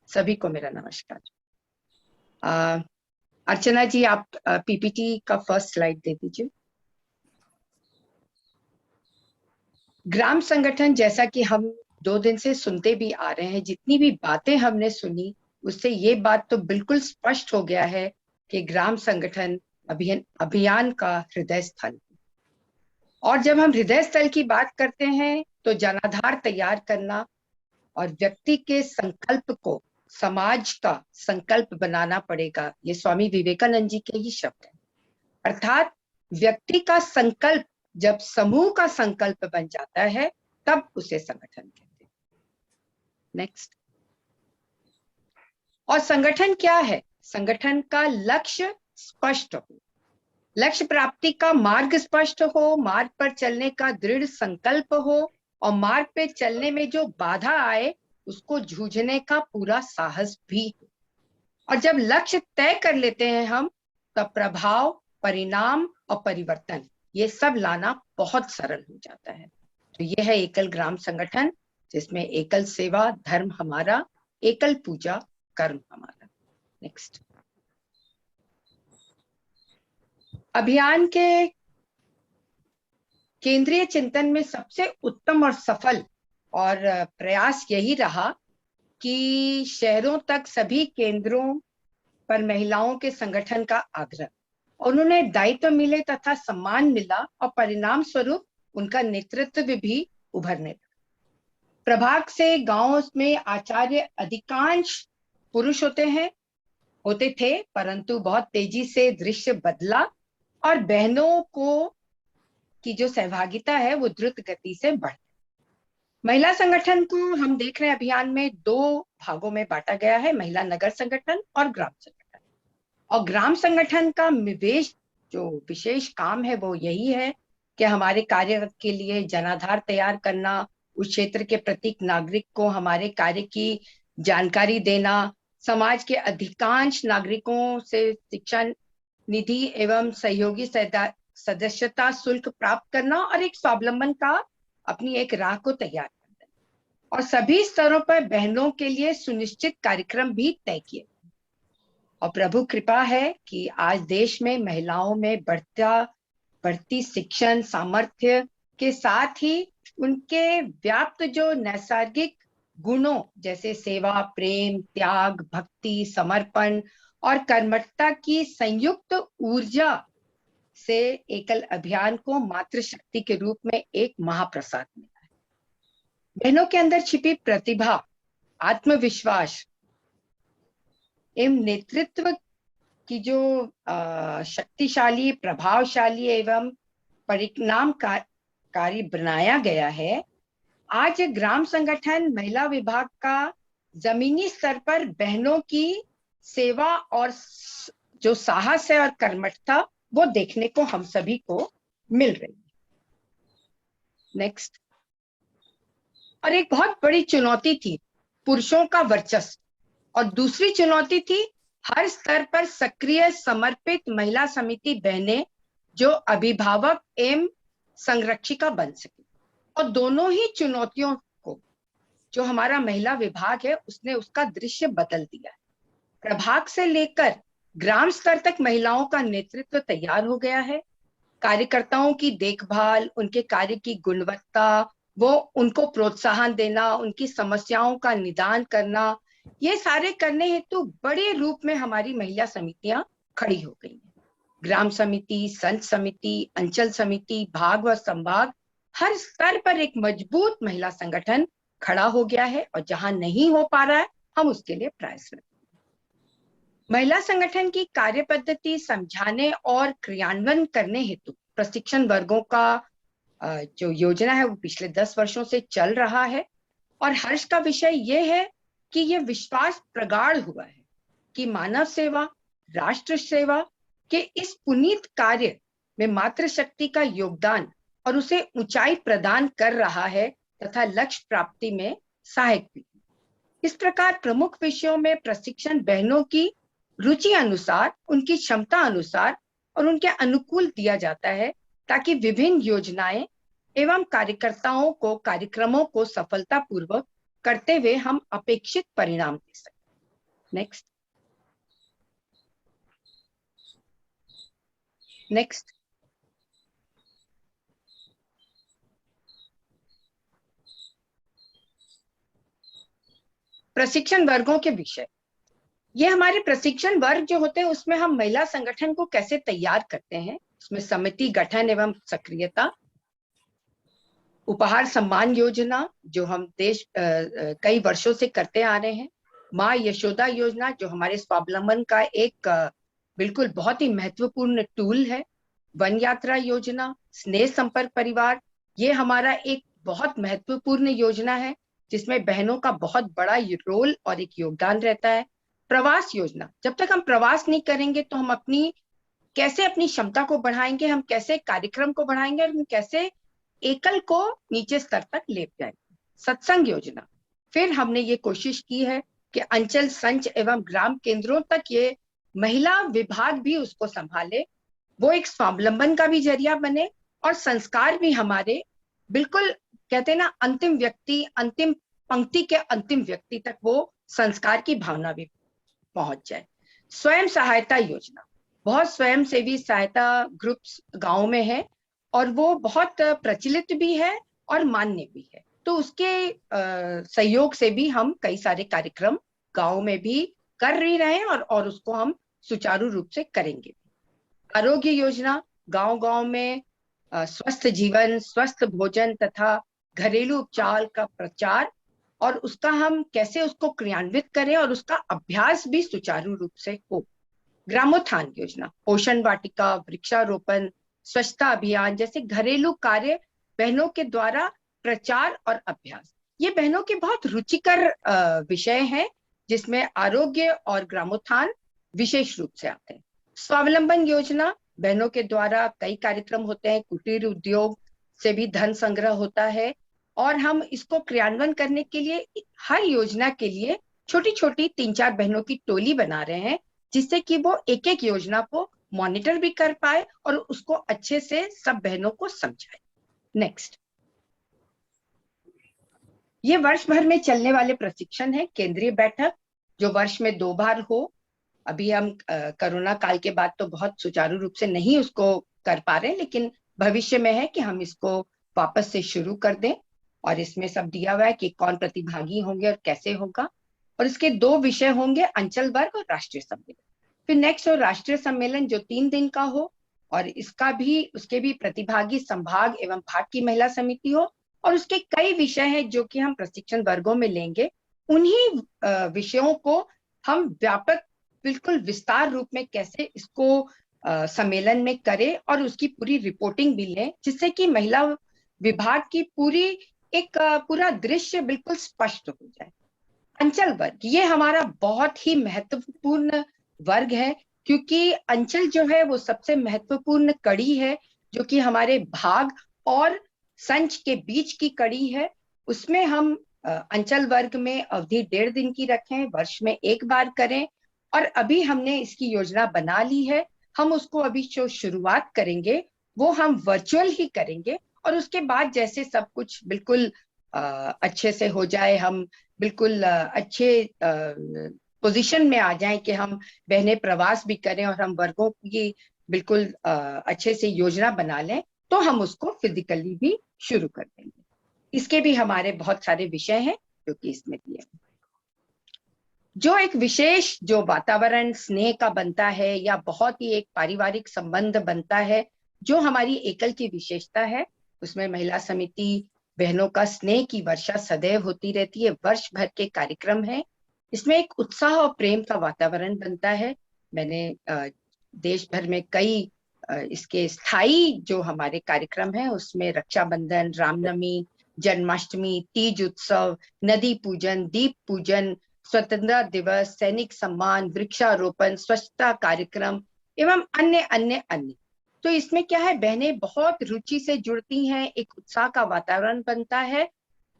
सभी को मेरा नमस्कार। अर्चना जी, आप पीपीटी का फर्स्ट स्लाइड दे दीजिए। ग्राम संगठन, जैसा कि हम 2 दिन से सुनते भी आ रहे हैं, जितनी भी बातें हमने सुनी उससे ये बात तो बिल्कुल स्पष्ट हो गया है कि ग्राम संगठन अभियान का हृदय स्थल। और जब हम हृदय स्थल की बात करते हैं तो जनाधार तैयार करना और व्यक्ति के संकल्प को समाज का संकल्प बनाना पड़ेगा। ये स्वामी विवेकानंद जी के ही शब्द हैं। अर्थात व्यक्ति का संकल्प जब समूह का संकल्प बन जाता है तब उसे संगठन कहते हैं। नेक्स्ट। और संगठन क्या है? संगठन का लक्ष्य स्पष्ट हो, लक्ष्य प्राप्ति का मार्ग स्पष्ट हो, मार्ग पर चलने का दृढ़ संकल्प हो और मार्ग पे चलने में जो बाधा आए उसको जूझने का पूरा साहस भी हो। और जब लक्ष्य तय कर लेते हैं हम, तब प्रभाव, परिणाम और परिवर्तन ये सब लाना बहुत सरल हो जाता है। तो यह है एकल ग्राम संगठन, जिसमें एकल सेवा धर्म हमारा, एकल पूजा कर्म हमारा। नेक्स्ट। अभियान के केंद्रीय चिंतन में सबसे उत्तम और सफल और प्रयास यही रहा कि शहरों तक सभी केंद्रों पर महिलाओं के संगठन का आग्रह। उन्होंने दायित्व मिले तथा सम्मान मिला और परिणाम स्वरूप उनका नेतृत्व भी उभरने लगा। प्रभाग से गांवों में आचार्य अधिकांश पुरुष होते थे, परंतु बहुत तेजी से दृश्य बदला और बहनों को की जो सहभागिता है वो द्रुत गति से बढ़। महिला संगठन को हम देख रहे हैं अभियान में 2 भागों में बांटा गया है, महिला नगर संगठन और ग्राम संगठन। और ग्राम संगठन का जो विशेष काम है वो यही है कि हमारे कार्य के लिए जनाधार तैयार करना, उस क्षेत्र के प्रत्येक नागरिक को हमारे कार्य की जानकारी देना, समाज के अधिकांश नागरिकों से शिक्षा निधि एवं सहयोगी सदस्यता शुल्क प्राप्त करना और एक स्वावलंबन का अपनी एक राह को तैयार करना। और सभी स्तरों पर बहनों के लिए सुनिश्चित कार्यक्रम भी तय किए। और प्रभु कृपा है कि आज देश में महिलाओं में बढ़ती शिक्षण सामर्थ्य के साथ ही उनके व्याप्त जो नैसर्गिक गुणों जैसे सेवा, प्रेम, त्याग, भक्ति, समर्पण और कर्मठता की संयुक्त ऊर्जा से एकल अभियान को मातृशक्ति के रूप में एक महाप्रसाद मिला है। बहनों के अंदर छिपी प्रतिभा, आत्मविश्वास एवं नेतृत्व की जो शक्तिशाली, प्रभावशाली एवं परिणामकारी बनाया गया है। आज ग्राम संगठन महिला विभाग का जमीनी स्तर पर बहनों की सेवा और जो साहस है और कर्मठता वो देखने को हम सभी को मिल रही है। नेक्स्ट। और एक बहुत बड़ी चुनौती थी पुरुषों का वर्चस्व और दूसरी चुनौती थी हर स्तर पर सक्रिय समर्पित महिला समिति बहनें जो अभिभावक एवं संरक्षिका बन सके। और दोनों ही चुनौतियों को जो हमारा महिला विभाग है उसने उसका दृश्य बदल दिया है। प्रभाग से लेकर ग्राम स्तर तक महिलाओं का नेतृत्व तैयार हो गया है। कार्यकर्ताओं की देखभाल, उनके कार्य की गुणवत्ता, वो उनको प्रोत्साहन देना, उनकी समस्याओं का निदान करना, ये सारे करने हेतु बड़े रूप में हमारी महिला समितियां खड़ी हो गई हैं। ग्राम समिति, संघ समिति, अंचल समिति, भाग व संभाग, हर स्तर पर एक मजबूत महिला संगठन खड़ा हो गया है और जहां नहीं हो पा रहा है हम उसके लिए प्रयासरत। महिला संगठन की कार्य पद्धति समझाने और क्रियान्वयन करने हेतु प्रशिक्षण वर्गों का जो योजना है वो पिछले 10 वर्षों से चल रहा है। और हर्ष का विषय ये है कि ये विश्वास प्रगाढ़ हुआ है कि मानव सेवा, राष्ट्र सेवा के इस पुनीत कार्य में मातृशक्ति का योगदान और उसे ऊंचाई प्रदान कर रहा है तथा लक्ष्य प्राप्ति में सहायक भी। इस प्रकार प्रमुख विषयों में प्रशिक्षण बहनों की रुचि अनुसार, उनकी क्षमता अनुसार और उनके अनुकूल दिया जाता है ताकि विभिन्न योजनाएं एवं कार्यक्रमों को सफलतापूर्वक करते हुए हम अपेक्षित परिणाम दे सकें। Next next. प्रशिक्षण वर्गों के विषय। ये हमारे प्रशिक्षण वर्ग जो होते हैं उसमें हम महिला संगठन को कैसे तैयार करते हैं, उसमें समिति गठन एवं सक्रियता, उपहार सम्मान योजना जो हम देश कई वर्षों से करते आ रहे हैं, माँ यशोदा योजना जो हमारे स्वावलंबन का एक बिल्कुल बहुत ही महत्वपूर्ण टूल है, वन यात्रा योजना, स्नेह संपर्क परिवार, ये हमारा एक बहुत महत्वपूर्ण योजना है जिसमें बहनों का बहुत बड़ा रोल और एक योगदान रहता है। प्रवास योजना, जब तक हम प्रवास नहीं करेंगे तो हम कैसे अपनी क्षमता को बढ़ाएंगे, हम कैसे कार्यक्रम को बढ़ाएंगे और हम कैसे एकल को नीचे स्तर तक ले जाएंगे। सत्संग योजना, फिर हमने ये कोशिश की है कि अंचल संच एवं ग्राम केंद्रों तक ये महिला विभाग भी उसको संभाले, वो एक स्वावलंबन का भी जरिया बने और संस्कार भी हमारे बिल्कुल कहते हैं ना अंतिम व्यक्ति, अंतिम पंक्ति के अंतिम व्यक्ति तक वो संस्कार की भावना भी पहुंच जाए। स्वयं सहायता योजना, बहुत स्वयं सेवी सहायता ग्रुप्स गांव में है और वो बहुत प्रचलित भी है और मान्य भी है, तो उसके सहयोग से भी हम कई सारे कार्यक्रम गांव में भी कर ही रहे हैं और उसको हम सुचारू रूप से करेंगे। आरोग्य योजना, गांव-गांव में स्वस्थ जीवन, स्वस्थ भोजन तथा घरेलू उपचार का प्रचार और उसका हम कैसे उसको क्रियान्वित करें और उसका अभ्यास भी सुचारू रूप से हो। ग्रामोत्थान योजना, पोषण वाटिका, वृक्षारोपण, स्वच्छता अभियान जैसे घरेलू कार्य बहनों के द्वारा प्रचार और अभ्यास, ये बहनों के बहुत रुचिकर विषय हैं जिसमें आरोग्य और ग्रामोत्थान विशेष रूप से आते हैं। स्वावलंबन योजना, बहनों के द्वारा कई कार्यक्रम होते हैं, कुटीर उद्योग से भी धन संग्रह होता है और हम इसको क्रियान्वयन करने के लिए हर योजना के लिए छोटी छोटी 3-4 बहनों की टोली बना रहे हैं जिससे कि वो एक एक योजना को मॉनिटर भी कर पाए और उसको अच्छे से सब बहनों को समझाए। नेक्स्ट, ये वर्ष भर में चलने वाले प्रशिक्षण है। केंद्रीय बैठक जो वर्ष में 2 बार हो, अभी हम कोरोना काल के बाद तो बहुत सुचारू रूप से नहीं उसको कर पा रहे, लेकिन भविष्य में है कि हम इसको वापस से शुरू कर दें और इसमें सब दिया हुआ है कि कौन प्रतिभागी होंगे और कैसे होगा और इसके 2 विषय होंगे, अंचल वर्ग और राष्ट्रीय सम्मेलन। फिर नेक्स्ट हो राष्ट्रीय सम्मेलन जो 3 दिन का हो और इसका भी उसके भी प्रतिभागी संभाग एवं भाग की महिला समिति हो और उसके कई विषय हैं जो कि हम प्रशिक्षण वर्गों में लेंगे। उन्हीं विषयों को हम व्यापक बिल्कुल विस्तार रूप में कैसे इसको सम्मेलन में करें और उसकी पूरी रिपोर्टिंग भी लें जिससे कि महिला विभाग की पूरी एक पूरा दृश्य बिल्कुल स्पष्ट हो जाए। अंचल वर्ग, ये हमारा बहुत ही महत्वपूर्ण वर्ग है क्योंकि अंचल जो है वो सबसे महत्वपूर्ण कड़ी है जो कि हमारे भाग और संच के बीच की कड़ी है। उसमें हम अंचल वर्ग में अवधि 1.5 दिन की रखें, वर्ष में 1 बार करें और अभी हमने इसकी योजना बना ली है। हम उसको अभी जो शुरुआत करेंगे वो हम वर्चुअल ही करेंगे और उसके बाद जैसे सब कुछ बिल्कुल अच्छे से हो जाए, हम बिल्कुल अच्छे पोजीशन में आ जाएं कि हम बहनें प्रवास भी करें और हम वर्गों की बिल्कुल अच्छे से योजना बना लें, तो हम उसको फिजिकली भी शुरू कर देंगे। इसके भी हमारे बहुत सारे विषय हैं जो कि इसमें दिए हैं। जो एक विशेष जो वातावरण स्नेह का बनता है या बहुत ही एक पारिवारिक संबंध बनता है, जो हमारी एकल की विशेषता है, उसमें महिला समिति बहनों का स्नेह की वर्षा सदैव होती रहती है, वर्ष भर के कार्यक्रम है। इसमें एक उत्साह और प्रेम का वातावरण बनता है। मैंने देश भर में कई इसके स्थायी जो हमारे कार्यक्रम है उसमें रक्षाबंधन, रामनवमी, जन्माष्टमी, तीज उत्सव, नदी पूजन, दीप पूजन, स्वतंत्रता दिवस, सैनिक सम्मान, वृक्षारोपण, स्वच्छता कार्यक्रम एवं अन्य अन्य अन्य। तो इसमें क्या है, बहनें बहुत रुचि से जुड़ती हैं, एक उत्साह का वातावरण बनता है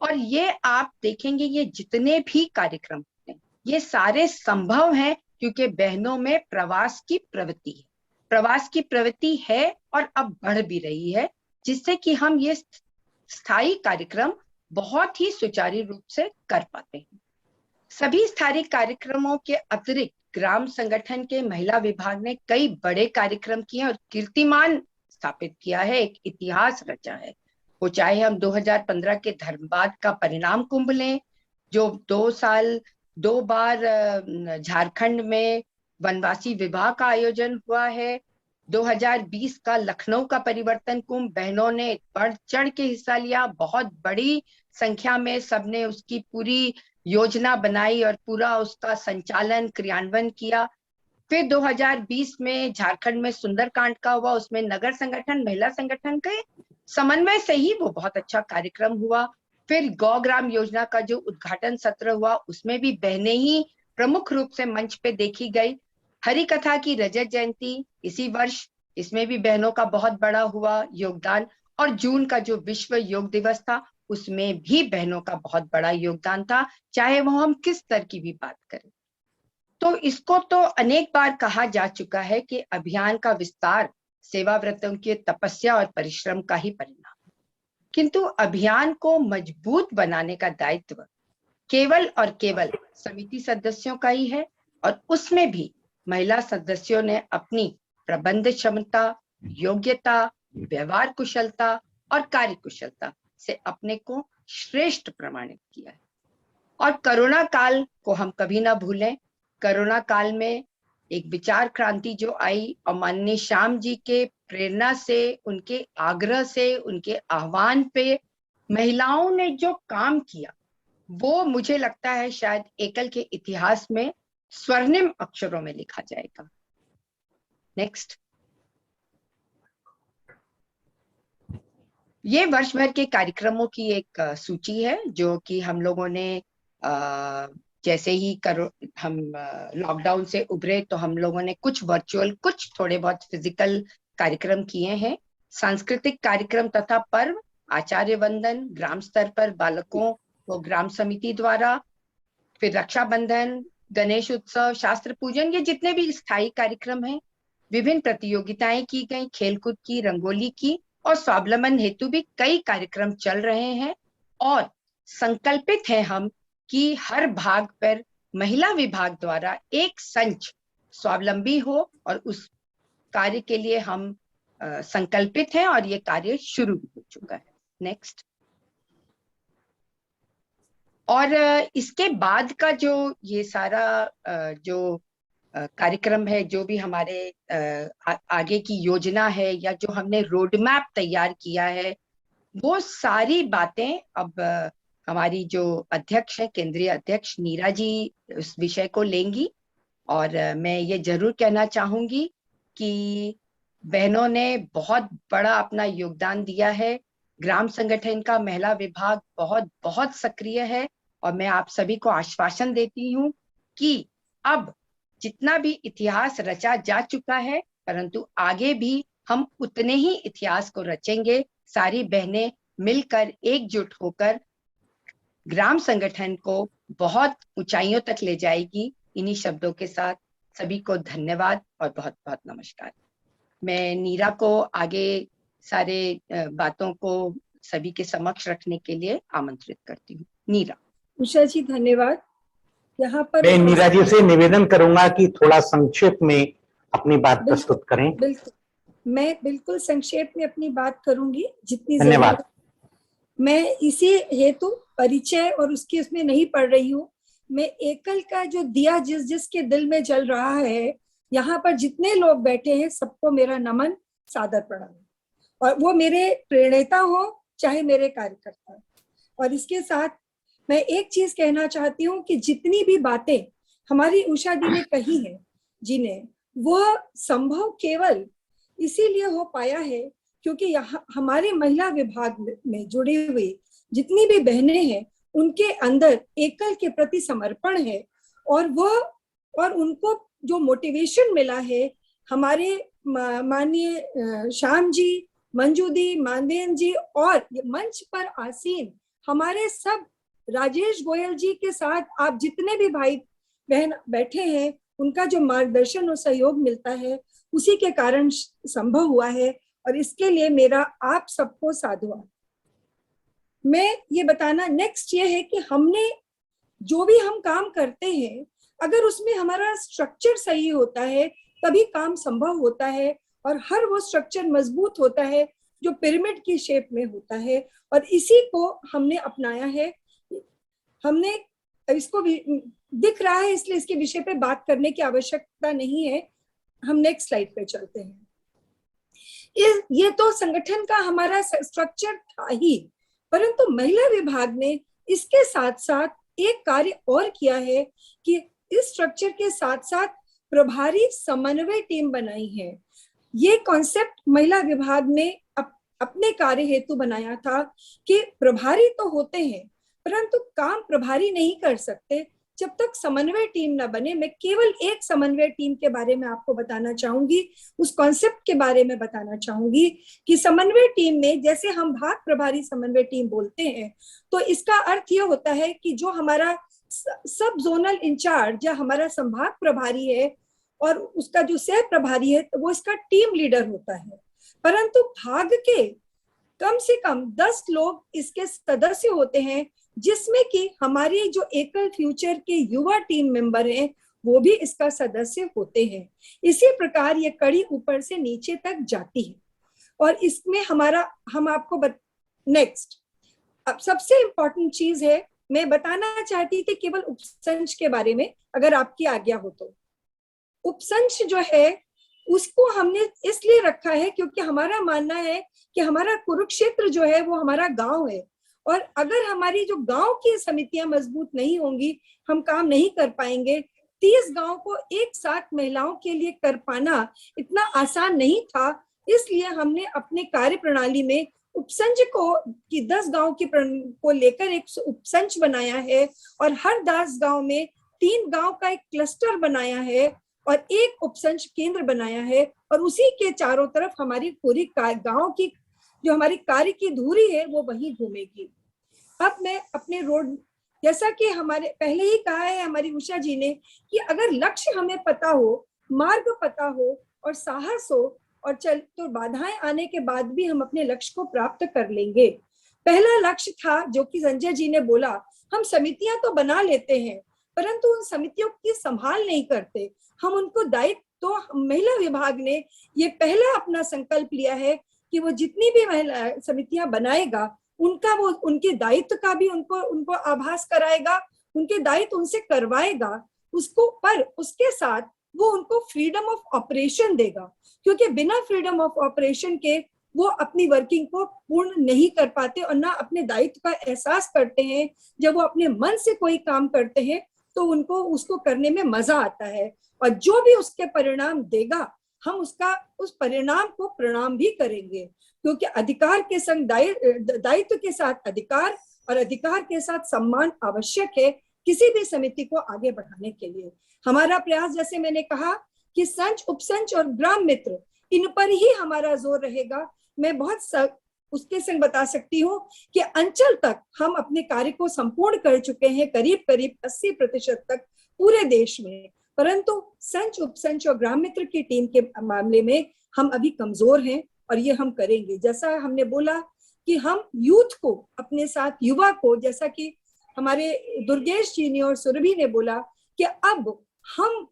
और ये आप देखेंगे ये जितने भी कार्यक्रम होते हैं ये सारे संभव हैं क्योंकि बहनों में प्रवास की प्रवृत्ति है, प्रवास की प्रवृत्ति है और अब बढ़ भी रही है, जिससे कि हम ये स्थायी कार्यक्रम बहुत ही सुचारू रूप से कर पाते हैं। सभी स्थायी कार्यक्रमों के अतिरिक्त ग्राम संगठन के महिला विभाग ने कई बड़े कार्यक्रम किए और कीर्तिमान स्थापित किया है, एक इतिहास रचा है। वो चाहे हम 2015 के धर्मवाद का परिणाम कुंभ लें, जो 2 बार झारखंड में वनवासी विवाह का आयोजन हुआ है, 2020 का लखनऊ का परिवर्तन कुंभ, बहनों ने बढ़ चढ़ के हिस्सा लिया, बहुत बड़ी संख्या में सबने उसकी पूरी योजना बनाई और पूरा उसका संचालन क्रियान्वयन किया। फिर 2020 में झारखंड में सुंदरकांड का हुआ, उसमें नगर संगठन, महिला संगठन के समन्वय से ही वो बहुत अच्छा कार्यक्रम हुआ। फिर गौ ग्राम योजना का जो उद्घाटन सत्र हुआ, उसमें भी बहनें ही प्रमुख रूप से मंच पे देखी गई। हरि कथा की रजत जयंती इसी वर्ष, इसमें भी बहनों का बहुत बड़ा हुआ योगदान। और जून का जो विश्व योग दिवस था, उसमें भी बहनों का बहुत बड़ा योगदान था, चाहे वो हम किस स्तर की भी बात करें। तो इसको तो अनेक बार कहा जा चुका है कि अभियान का विस्तार सेवाव्रतों की तपस्या और परिश्रम का ही परिणाम, किंतु अभियान को मजबूत बनाने का दायित्व केवल और केवल समिति सदस्यों का ही है, और उसमें भी महिला सदस्यों ने अपनी प्रबंध क्षमता, योग्यता, व्यवहार कुशलता और कार्य कुशलता से अपने को श्रेष्ठ प्रमाणित किया है। और कोरोना काल को हम कभी ना भूलें। कोरोना काल में एक विचार क्रांति जो आई, और माननीय श्याम जी के प्रेरणा से, उनके आग्रह से, उनके आह्वान पे महिलाओं ने जो काम किया, वो मुझे लगता है शायद एकल के इतिहास में स्वर्णिम अक्षरों में लिखा जाएगा। नेक्स्ट। ये वर्ष भर के कार्यक्रमों की एक सूची है, जो कि हम लोगों ने जैसे ही हम लॉकडाउन से उभरे तो हम लोगों ने कुछ वर्चुअल, कुछ थोड़े बहुत फिजिकल कार्यक्रम किए हैं। सांस्कृतिक कार्यक्रम तथा पर्व, आचार्य वंदन, ग्राम स्तर पर बालकों को ग्राम समिति द्वारा, फिर रक्षाबंधन, गणेश उत्सव, शास्त्र पूजन, ये जितने भी स्थायी कार्यक्रम हैं। विभिन्न प्रतियोगिताएं की गई, खेलकूद की, रंगोली की, और स्वावलंबन हेतु भी कई कार्यक्रम चल रहे हैं। और संकल्पित हैं हम कि हर भाग पर महिला विभाग द्वारा एक संच स्वावलंबी हो, और उस कार्य के लिए हम संकल्पित हैं, और ये कार्य शुरू भी हो चुका है। नेक्स्ट। और इसके बाद का जो ये सारा जो कार्यक्रम है, जो भी हमारे आगे की योजना है, या जो हमने रोड मैप तैयार किया है, वो सारी बातें अब हमारी जो अध्यक्ष है, केंद्रीय अध्यक्ष नीरा जी, उस विषय को लेंगी। और मैं ये जरूर कहना चाहूंगी कि बहनों ने बहुत बड़ा अपना योगदान दिया है। ग्राम संगठन का महिला विभाग बहुत बहुत सक्रिय है, और मैं आप सभी को आश्वासन देती हूँ कि अब जितना भी इतिहास रचा जा चुका है, परंतु आगे भी हम उतने ही इतिहास को रचेंगे। सारी बहनें मिलकर, एकजुट होकर ग्राम संगठन को बहुत ऊंचाइयों तक ले जाएगी। इन्हीं शब्दों के साथ सभी को धन्यवाद और बहुत बहुत नमस्कार। मैं नीरा को आगे सारे बातों को सभी के समक्ष रखने के लिए आमंत्रित करती हूँ। नीरा। उषा जी धन्यवाद। यहाँ पर मैं नीरा जी से निवेदन करूंगा कि थोड़ा संक्षेप में अपनी बात प्रस्तुत करें। बिल्कुल, मैं बिल्कुल संक्षेप में अपनी बात करूंगी जितनी धन्यवाद। जरूरत। मैं इसी हेतु परिचय और उसकी उसमें नहीं पढ़ रही हूँ। मैं एकल का जो दिया जिस जिसके दिल में जल रहा है, यहाँ पर जितने लोग बैठे हैं सबको मेरा नमन, सादर प्रणाम। और वो मेरे प्रेरणा हो चाहे मेरे कार्यकर्ता। और इसके साथ मैं एक चीज कहना चाहती हूँ कि जितनी भी बातें हमारी उषा दी ने कही है जिन्हें, वो संभव केवल इसीलिए हो पाया है क्योंकि यहाँ हमारे महिला विभाग में जुड़ी हुई जितनी भी बहनें हैं उनके अंदर एकल के प्रति समर्पण है। और उनको जो मोटिवेशन मिला है, हमारे माननीय श्याम जी, मंजू दी, मानदेन जी और मंच पर आसीन हमारे सब राजेश गोयल जी के साथ आप जितने भी भाई बहन बैठे हैं, उनका जो मार्गदर्शन और सहयोग मिलता है उसी के कारण संभव हुआ है। और इसके लिए मेरा आप सबको साधुवाद। मैं ये बताना नेक्स्ट ये है कि हमने जो भी हम काम करते हैं, अगर उसमें हमारा स्ट्रक्चर सही होता है तभी काम संभव होता है, और हर वो स्ट्रक्चर मजबूत होता है जो पिरामिड की शेप में होता है। और इसी को हमने अपनाया है। हमने इसको भी दिख रहा है, इसलिए इसके विषय पे बात करने की आवश्यकता नहीं है। हम नेक्स्ट स्लाइड पे चलते हैं। ये तो संगठन का हमारा स्ट्रक्चर था ही, परंतु महिला विभाग ने इसके साथ साथ एक कार्य और किया है कि इस स्ट्रक्चर के साथ साथ प्रभारी समन्वय टीम बनाई है। ये कॉन्सेप्ट महिला विभाग ने अपने कार्य हेतु बनाया था कि प्रभारी तो होते हैं, परंतु काम प्रभारी नहीं कर सकते जब तक समन्वय टीम ना बने। मैं केवल एक समन्वय टीम के बारे में आपको बताना चाहूंगी, उस कॉन्सेप्ट के बारे में बताना चाहूंगी कि समन्वय टीम में जैसे हम भाग प्रभारी समन्वय टीम बोलते हैं, तो इसका अर्थ यह होता है कि जो हमारा सब जोनल इंचार्ज या हमारा संभाग प्रभारी है और उसका जो सह प्रभारी है, तो वो इसका टीम लीडर होता है। परंतु भाग के कम से कम 10 लोग इसके सदस्य होते हैं, जिसमें कि हमारी जो एकल फ्यूचर के युवा टीम मेंबर हैं वो भी इसका सदस्य होते हैं। इसी प्रकार ये कड़ी ऊपर से नीचे तक जाती है। और इसमें हम आपको नेक्स्ट, अब सबसे इंपॉर्टेंट चीज है, मैं बताना चाहती थी केवल उपसंच के बारे में, अगर आपकी आज्ञा हो तो। उपसंच जो है उसको हमने इसलिए रखा है क्योंकि हमारा मानना है कि हमारा कुरुक्षेत्र जो है वो हमारा गांव है, और अगर हमारी जो गांव की समितियां मजबूत नहीं होंगी, हम काम नहीं कर पाएंगे। 30 गांव को एक साथ महिलाओं के लिए कर पाना इतना आसान नहीं था, इसलिए हमने अपने कार्य प्रणाली में उपसंच को कि 10 गांव को लेकर एक उपसंच बनाया है, और हर 10 गांव में 3 गांव का एक क्लस्टर बनाया है और एक उपसंच केंद्र बनाया है, और उसी के चारों तरफ हमारी पूरी गांव की जो हमारी कार्य की धुरी है वो वहीं घूमेगी। अब मैं अपने रोड, जैसा कि हमारे पहले ही कहा है हमारी उषा जी ने, कि अगर लक्ष्य हमें पता हो, मार्ग पता हो और साहस हो और तो बाधाएं आने के बाद भी हम अपने लक्ष्य को प्राप्त कर लेंगे। पहला लक्ष्य था जो कि संजय जी ने बोला, हम समितियां तो बना लेते हैं परंतु उन समितियों की संभाल नहीं करते, हम उनको दायित्व, तो महिला विभाग ने ये पहला अपना संकल्प लिया है कि वो जितनी भी महिला समितियां बनाएगा उनका वो उनके दायित्व का भी उनको आभास कराएगा, उनके दायित्व उनसे करवाएगा उसको, पर उसके साथ वो उनको फ्रीडम ऑफ ऑपरेशन देगा, क्योंकि बिना फ्रीडम ऑफ ऑपरेशन के वो अपनी वर्किंग को पूर्ण नहीं कर पाते और ना अपने दायित्व का एहसास करते हैं। जब वो अपने मन से कोई काम करते हैं तो उनको उसको करने में मजा आता है, और जो भी उसके परिणाम देगा हम उस परिणाम को प्रणाम भी करेंगे, क्योंकि अधिकार के संग दायित्व के साथ अधिकार और अधिकार के साथ सम्मान आवश्यक है किसी भी समिति को आगे बढ़ाने के लिए। हमारा प्रयास, जैसे मैंने कहा कि संच, उपसंच और ग्राम मित्र, इन पर ही हमारा जोर रहेगा। मैं बहुत उसके संग बता सकती हूँ कि अंचल तक हम अपने कार्य को संपूर्ण कर चुके हैं, करीब करीब 80% तक पूरे देश में, परंतु संच, उपसंच और ग्राम मित्र की टीम के मामले में हम अभी कमजोर हैं, और ये हम करेंगे। जैसा हमने बोला कि हम यूथ को अपने साथ, युवा को, जैसा कि हमारे दुर्गेश जी ने और सुरभि ने बोला कि अब हम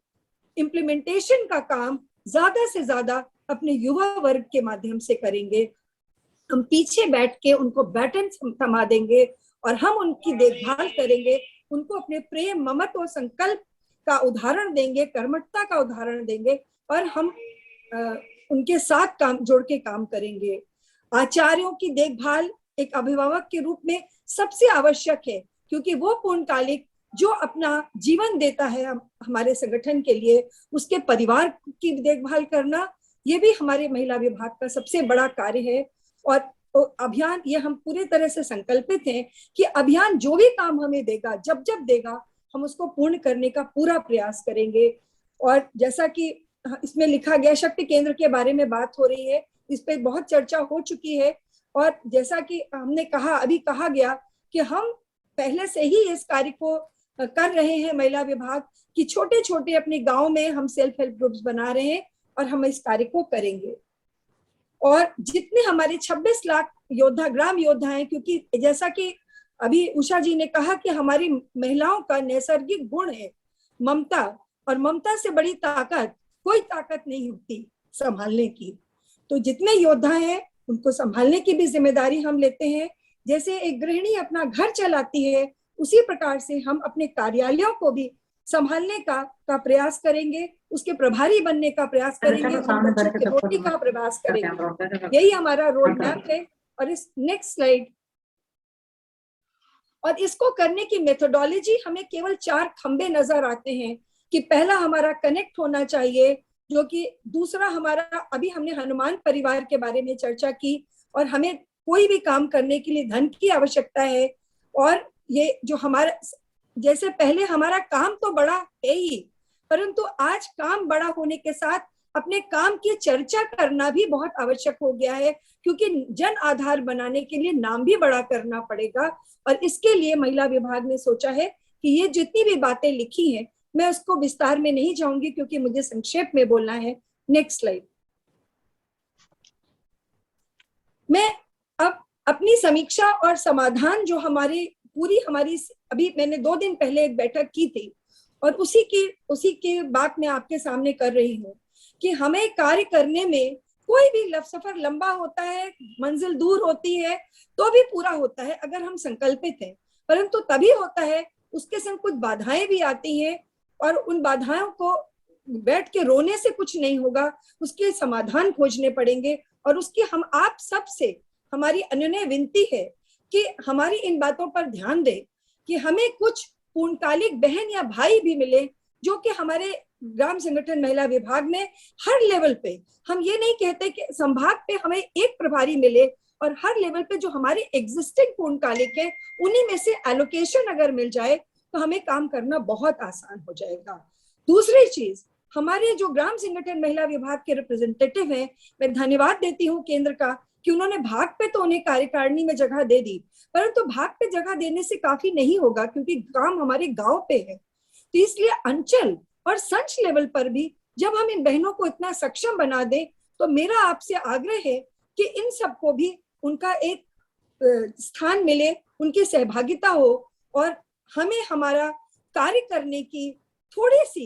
इम्प्लीमेंटेशन का काम ज्यादा से ज्यादा अपने युवा वर्ग के माध्यम से करेंगे। हम पीछे बैठ के उनको बैटन थमा देंगे और हम उनकी देखभाल करेंगे, उनको अपने प्रेम, ममत्व और संकल्प का उदाहरण देंगे, कर्मठता का उदाहरण देंगे, और हम उनके साथ जोड़ के काम करेंगे। आचार्यों की देखभाल एक अभिभावक के रूप में सबसे आवश्यक है, क्योंकि वो पूर्णकालिक जो अपना जीवन देता है हमारे संगठन के लिए, उसके परिवार की देखभाल करना, ये भी हमारे महिला विभाग का सबसे बड़ा कार्य है। और अभियान, ये हम पूरी तरह से संकल्पित हैं कि अभियान जो भी काम हमें देगा, जब जब देगा, हम उसको पूर्ण करने का पूरा प्रयास करेंगे। और जैसा कि इसमें लिखा गया, शक्ति केंद्र के बारे में बात हो रही है, इस पे बहुत चर्चा हो चुकी है, और जैसा कि हमने कहा, अभी कहा गया कि हम पहले से ही इस कार्य को कर रहे हैं महिला विभाग की, छोटे छोटे अपने गांव में हम सेल्फ हेल्प ग्रुप्स बना रहे हैं और हम इस कार्य को करेंगे। और जितने हमारे 26 लाख योद्धा, ग्राम योद्धा हैं, क्योंकि जैसा कि अभी उषा जी ने कहा कि हमारी महिलाओं का नैसर्गिक गुण है ममता, और ममता से बड़ी ताकत कोई ताकत नहीं होती संभालने की। तो जितने योद्धा हैं उनको संभालने की भी जिम्मेदारी हम लेते हैं। जैसे एक गृहिणी अपना घर चलाती है, उसी प्रकार से हम अपने कार्यालयों को भी संभालने का प्रयास करेंगे, उसके प्रभारी बनने का प्रयास करेंगे, उन बच्चों की रोटी का प्रयास करेंगे। यही हमारा रोड मैप है। और इस नेक्स्ट स्लाइड, और इसको करने की मेथोडोलॉजी हमें केवल 4 खंबे नजर आते हैं कि पहला हमारा कनेक्ट होना चाहिए, जो कि दूसरा हमारा, अभी हमने हनुमान परिवार के बारे में चर्चा की, और हमें कोई भी काम करने के लिए धन की आवश्यकता है। और ये जो हमारा, जैसे पहले हमारा काम तो बड़ा है ही, परंतु आज काम बड़ा होने के साथ अपने काम की चर्चा करना भी बहुत आवश्यक हो गया है, क्योंकि जन आधार बनाने के लिए नाम भी बड़ा करना पड़ेगा। और इसके लिए महिला विभाग ने सोचा है कि ये जितनी भी बातें लिखी हैं, मैं उसको विस्तार में नहीं जाऊंगी क्योंकि मुझे संक्षेप में बोलना है। Next slide. मैं अब अपनी समीक्षा और समाधान जो हमारी अभी मैंने 2 दिन पहले एक बैठक की थी, और उसी की बात मैं आपके सामने कर रही हूँ कि हमें कार्य करने में कोई भी सफर लंबा होता है, मंजिल दूर होती है, तो भी पूरा होता है अगर हम संकल्पित हैं, परंतु तभी होता है उसके संग कुछ बाधाएं भी आती हैं, और उन बाधाओं को बैठ के रोने से कुछ नहीं होगा, उसके समाधान खोजने पड़ेंगे। और उसकी हम आप सबसे हमारी अनुनय विनती है कि हमारी इन बातों पर ध्यान दें कि हमें कुछ पूर्णकालिक बहन या भाई भी मिले, जो कि हमारे ग्राम संगठन महिला विभाग में हर लेवल पे, हम ये नहीं कहते कि संभाग पे हमें एक प्रभारी मिले, और हर लेवल पे जो हमारे एग्जिस्टिंग पूर्णकालिक है उन्हीं में से एलोकेशन अगर मिल जाए तो हमें काम करना बहुत आसान हो जाएगा। दूसरी चीज, हमारे जो ग्राम संगठन महिला विभाग के रिप्रेजेंटेटिव हैं, मैं धन्यवाद देती हूँ केंद्र का कि उन्होंने भाग पे तो उन्हें कार्यकारिणी में जगह दे दी, परंतु भाग पे जगह देने से काफी नहीं होगा क्योंकि काम हमारे गांव पे है। तो इसलिए अंचल और संच लेवल पर भी जब हम इन बहनों को इतना सक्षम बना दें, तो मेरा आपसे आग्रह है कि इन सबको भी उनका एक स्थान मिले, उनकी सहभागिता हो, और हमें हमारा कार्य करने की थोड़ी सी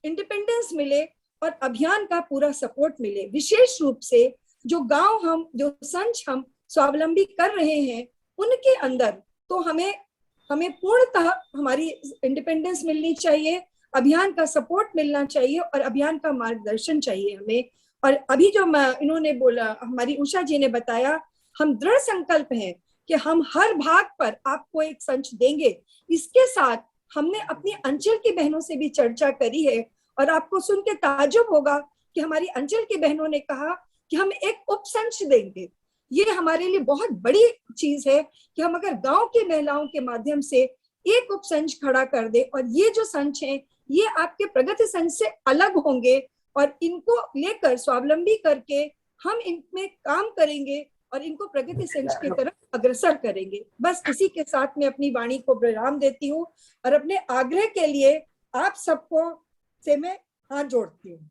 इंडिपेंडेंस मिले और अभियान का पूरा सपोर्ट मिले। विशेष रूप से जो गांव हम, जो संच हम स्वावलंबी कर रहे हैं, उनके अंदर तो हमें पूर्णतः हमारी इंडिपेंडेंस मिलनी चाहिए, अभियान का सपोर्ट मिलना चाहिए, और अभियान का मार्गदर्शन चाहिए हमें। और अभी जो इन्होंने बोला, हमारी उषा जी ने बताया, हम दृढ़ संकल्प हैं कि हम हर भाग पर आपको एक संच देंगे। इसके साथ हमने अपनी अंचल की बहनों से भी चर्चा करी है, और आपको सुन के ताज्जुब होगा कि हमारी अंचल की बहनों ने कहा कि हम एक उपसंच देंगे। ये हमारे लिए बहुत बड़ी चीज है कि हम अगर गांव की महिलाओं के माध्यम से एक उपसंच खड़ा कर दे, और ये जो संच है ये आपके प्रगति संच से अलग होंगे, और इनको लेकर स्वावलंबी करके हम इनमें काम करेंगे और इनको प्रगति संच की तरफ अग्रसर करेंगे। बस इसी के साथ मैं अपनी वाणी को विराम देती हूँ, और अपने आग्रह के लिए आप सबको से मैं हाथ जोड़ती हूँ।